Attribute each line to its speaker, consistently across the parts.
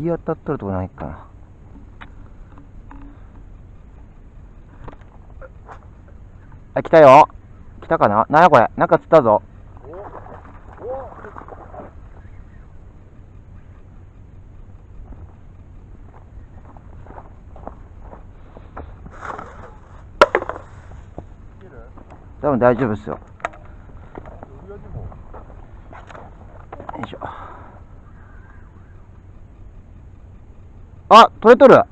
Speaker 1: 日当たっとるとこないかな。あ、来たよ。来たかな。なんやこれ、なんか釣ったぞ。多分大丈夫っすよ。よいしょ。あ、取れとる。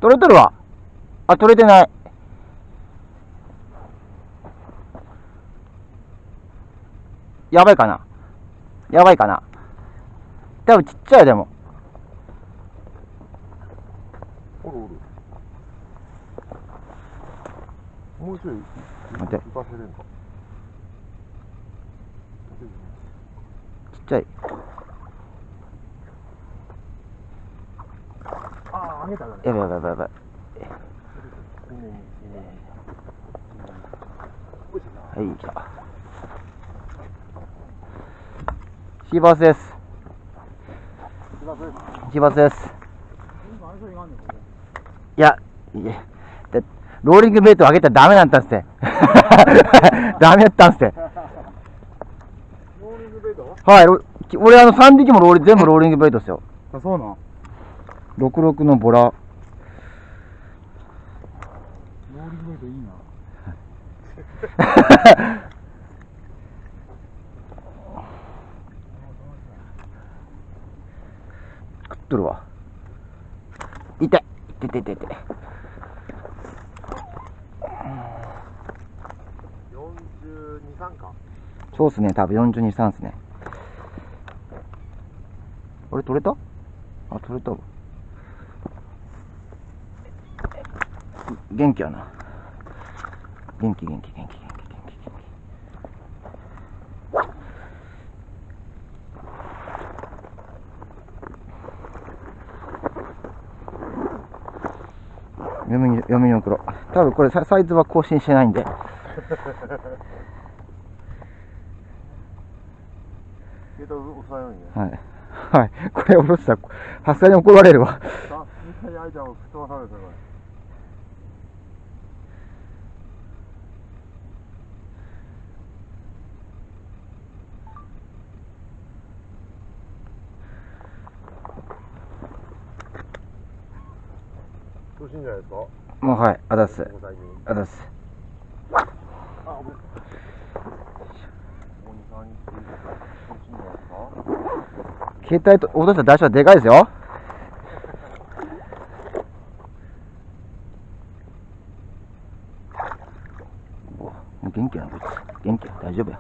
Speaker 1: 取れとるわ。あ、取れてない。やばいかな。やばいかな。多分ちっちゃいでも。
Speaker 2: おるおる。もうちょい
Speaker 1: 待って。
Speaker 2: 浮かせれんか。
Speaker 1: ちっちゃい。
Speaker 2: ああ、あげたね。
Speaker 1: やばいやばいやばいやばい。はい、来た。シーバスです。シーバスです。いや、ローリングベイト上げたらダメなんだっすって。ダメやったんすって。
Speaker 2: ローリングベイト？
Speaker 1: はい、俺3匹も全部ローリングベイトっすよ。
Speaker 2: あ、そうなん。
Speaker 1: 66のボラ。
Speaker 2: ローリングベイトいいな。
Speaker 1: 食っとるわ。痛い。痛い。
Speaker 2: 42、3か。
Speaker 1: そうっすね、多分42、3っすね。あれ、取れた？あ、取れたわ。元気やな。元気。嫁に送ろう。多分これサイズは更新してないんで。はい。はい。これ下ろしたら、さすがに怒られるわ。
Speaker 2: 調子いいんじゃないですか。
Speaker 1: もうはい、あざっす。あざっす。携帯と落とした台車はでかいですよ。もう元気やなこいつ。元気や、大丈夫や。